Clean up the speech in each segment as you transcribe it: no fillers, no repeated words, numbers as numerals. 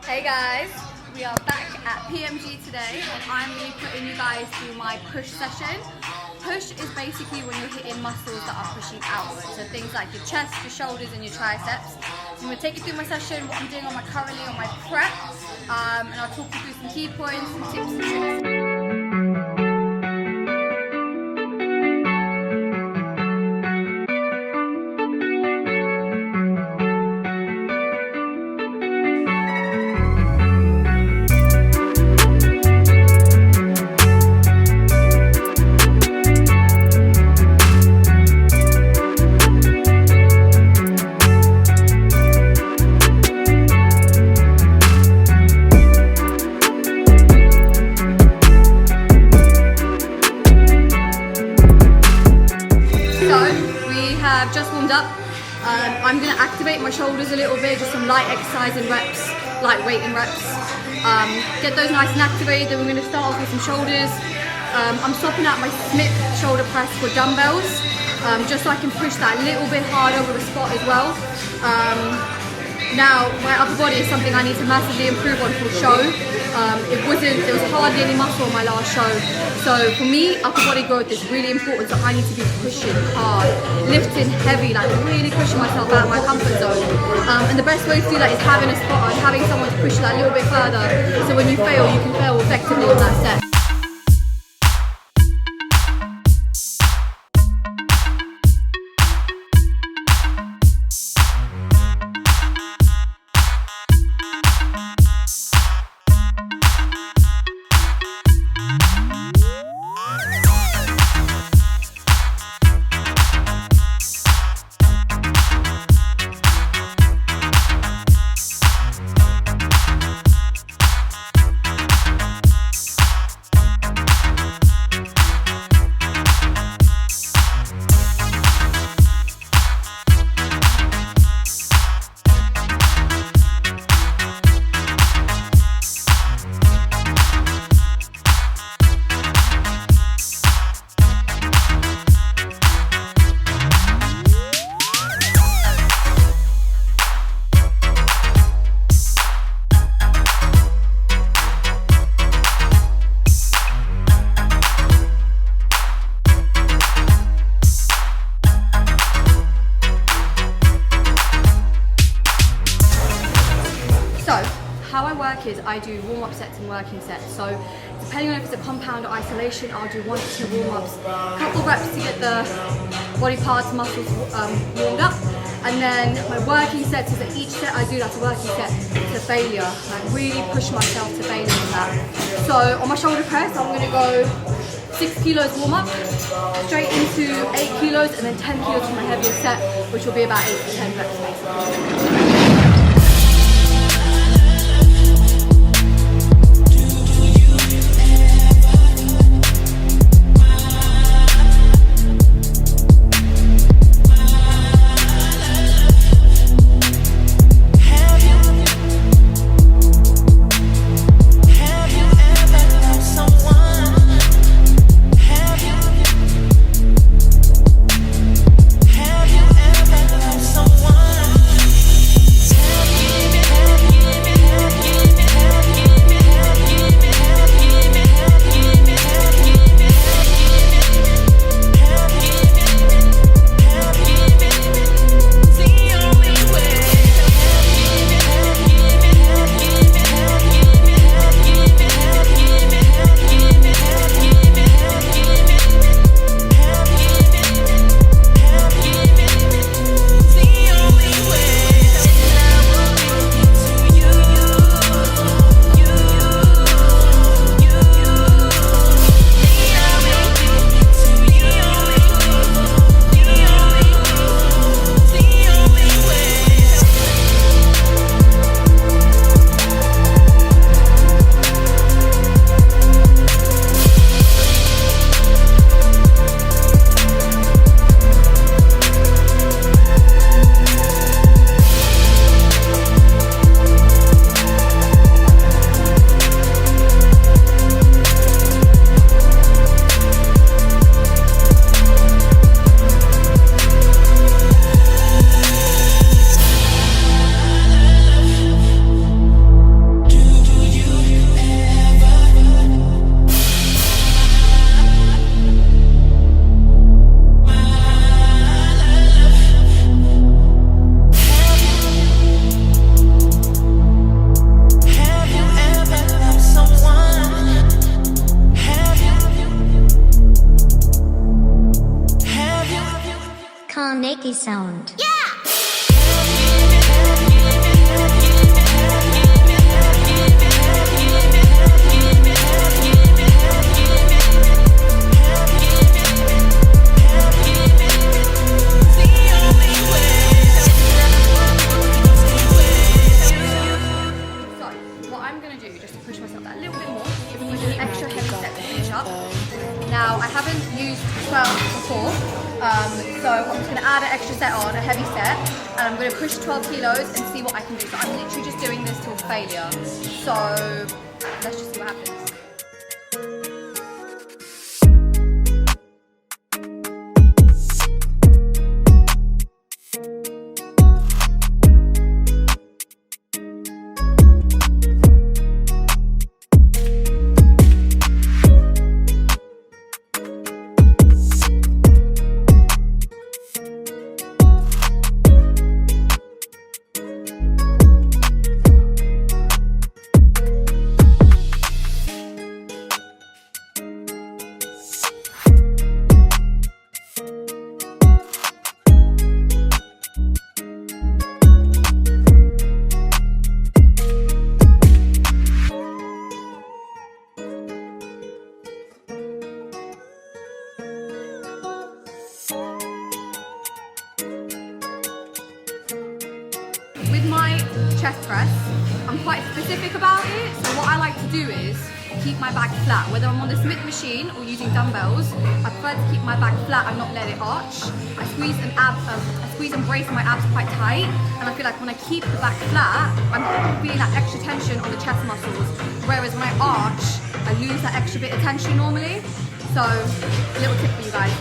Hey guys, we are back at PMG today and I'm going to be putting you guys through my push session. Push is basically when you're hitting muscles that are pushing outwards, so things like your chest, your shoulders and your triceps. So I'm going to take you through my session, what I'm doing currently on my prep, and I'll talk you through some key points, some tips and tricks. I've just warmed up. I'm going to activate my shoulders a little bit, just some light exercise and reps, light weight and reps. Get those nice and activated, then we're going to start off with some shoulders. I'm swapping out my Smith shoulder press for dumbbells, just so I can push that a little bit harder with a spot as well. Now, my upper body is something I need to massively improve on for show. There was hardly any muscle on my last show. So for me, upper body growth is really important, so I need to be pushing hard, lifting heavy, like really pushing myself out of my comfort zone. And the best way to do that is having a spot and having someone to push you that a little bit further, so when you fail, you can fail effectively on that set. So, how I work is I do warm-up sets and working sets. So, depending on if it's a compound or isolation, I'll do 1 to 2 warm-ups, a couple reps to get the body parts, muscles warmed up. And then my working sets is at each set I do that's a working set to failure. Like really push myself to failure on that. So, on my shoulder press, I'm going to go 6 kilos warm-up, straight into 8 kilos, and then 10 kilos for my heaviest set, which will be about 8 to 10 reps basically. funky sound. Now, I haven't used 12 before, so I'm just going to add an extra set on, a heavy set, and I'm going to push 12 kilos and see what I can do. So I'm literally just doing this till failure. So let's just see what happens. With my chest press, I'm quite specific about it, so what I like to do is keep my back flat. Whether I'm on the Smith machine or using dumbbells, I prefer to keep my back flat and not let it arch. I squeeze and brace my abs quite tight, and I feel like when I keep the back flat, I'm feeling that extra tension on the chest muscles, whereas when I arch, I lose that extra bit of tension normally. So, a little tip for you guys.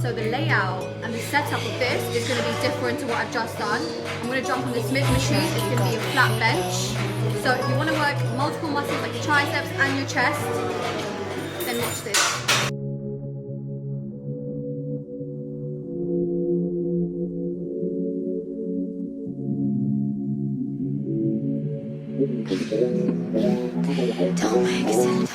So the layout and the setup of this is going to be different to what I've just done. I'm going to jump on the Smith machine. It's going to be a flat bench. So if you want to work multiple muscles like your triceps and your chest, then watch this. Don't make sense.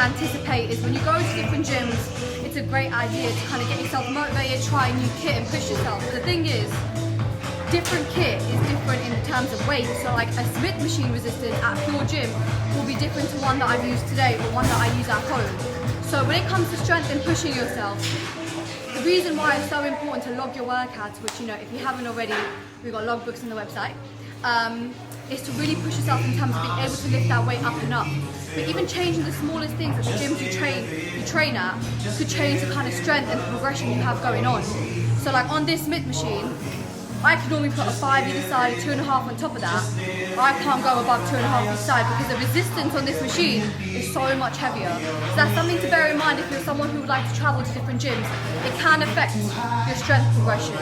Anticipate is when you go to different gyms, it's a great idea to kind of get yourself motivated, try a new kit and push yourself. But the thing is, different kit is different in terms of weight. So like a Smith machine resistance at your gym will be different to one that I've used today or one that I use at home. So when it comes to strength and pushing yourself, the reason why it's so important to log your workouts, which, you know, if you haven't already, we've got logbooks on the website. is to really push yourself in terms of being able to lift that weight up and up. But even changing the smallest things at the gyms you train at could change the kind of strength and the progression you have going on. So like on this mid machine, I can normally put a 5 either side, 2.5 on top of that. I can't go above 2.5 each side because the resistance on this machine is so much heavier. So that's something to bear in mind if you're someone who would like to travel to different gyms. It can affect your strength progression.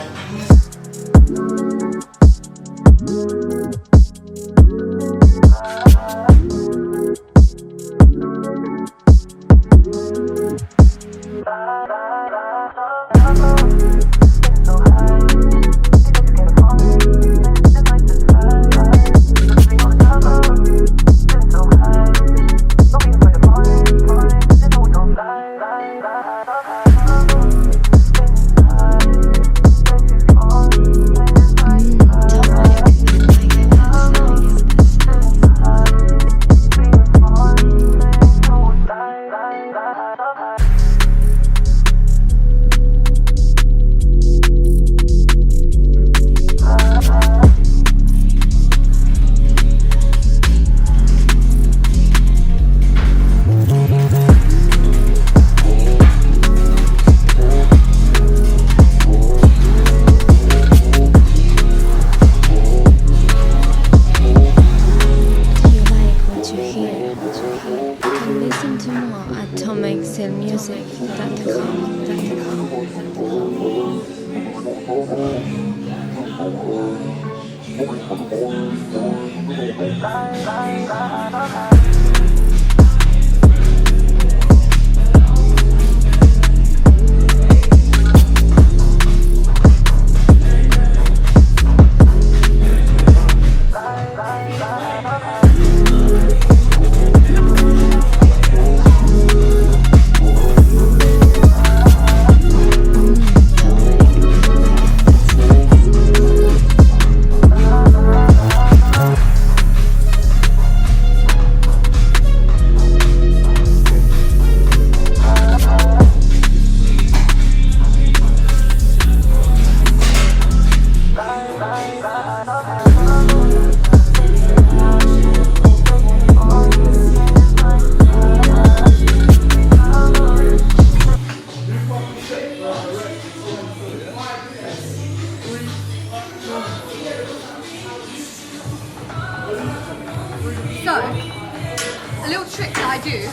So, a little trick that I do is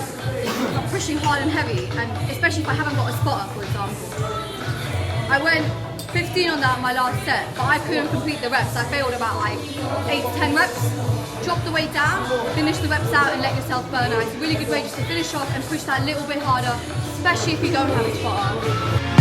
I'm pushing hard and heavy, and especially if I haven't got a spotter, for example. I went 15 on that on my last set, but I couldn't complete the reps. I failed about like 8 to 10 reps. Drop the weight down, finish the reps out and let yourself burn out. It's a really good way just to finish off and push that a little bit harder, especially if you don't have a spotter.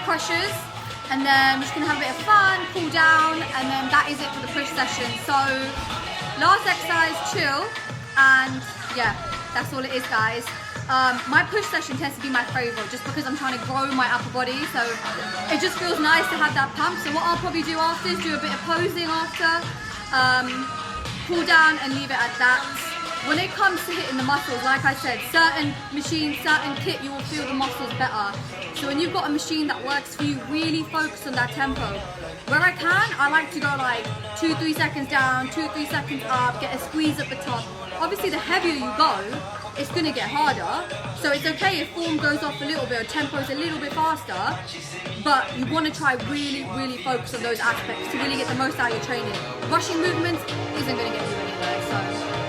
Crushes, and then we're just gonna have a bit of fun, cool down, and then that is it for the push session. So last exercise, chill, and yeah, that's all it is, guys. My push session tends to be my favorite just because I'm trying to grow my upper body, so it just feels nice to have that pump. So what I'll probably do after is do a bit of posing after, cool down and leave it at that. When it comes to hitting the muscles, like I said, certain machines, certain kit, you will feel the muscles better. So when you've got a machine that works for you, really focus on that tempo. Where I can, I like to go like 2-3 seconds down, 2-3 seconds up, get a squeeze at the top. Obviously the heavier you go, it's gonna get harder. So it's okay if form goes off a little bit or tempo is a little bit faster, but you wanna try really focus on those aspects to really get the most out of your training. Rushing movements isn't gonna get you anywhere, so.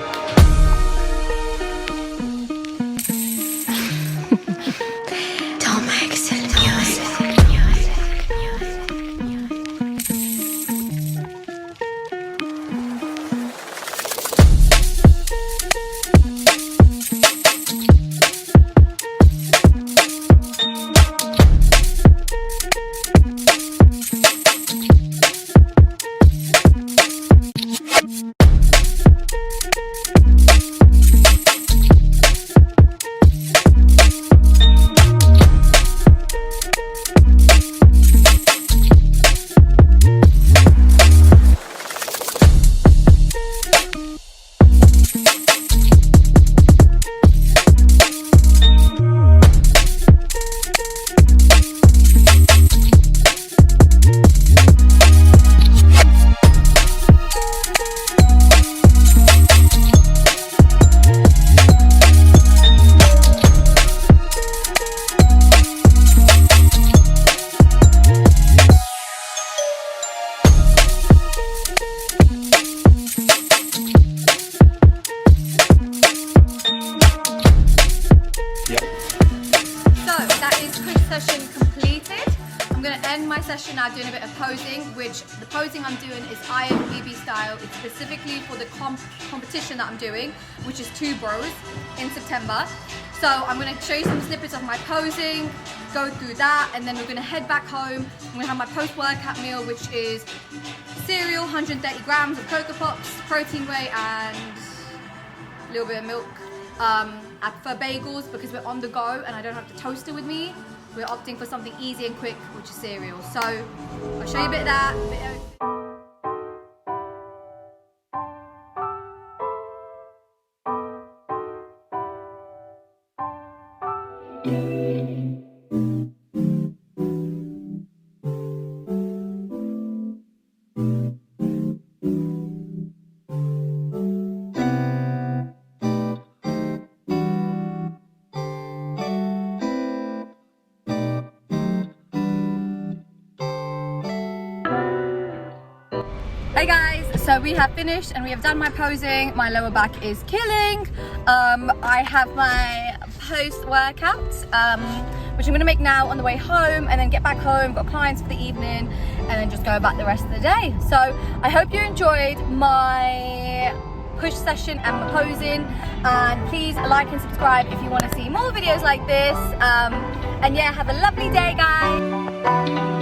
going to end my session now doing a bit of posing, which the posing I'm doing is IFBB style. It's specifically for the competition that I'm doing, which is 2 bros in September. So I'm going to show you some snippets of my posing, go through that, and then we're going to head back home. I'm going to have my post-workout meal, which is cereal, 130 grams of Cocoa Pops, protein whey, and a little bit of milk. I prefer bagels because we're on the go and I don't have the toaster with me. We're opting for something easy and quick, which is cereal. So I'll show you a bit of that. Hey guys, so we have finished and we have done my posing. My lower back is killing. I have my post-workout, which I'm gonna make now on the way home and then get back home, got clients for the evening, and then just go about the rest of the day. So I hope you enjoyed my push session and my posing, and please like and subscribe if you want to see more videos like this. And yeah, have a lovely day, guys.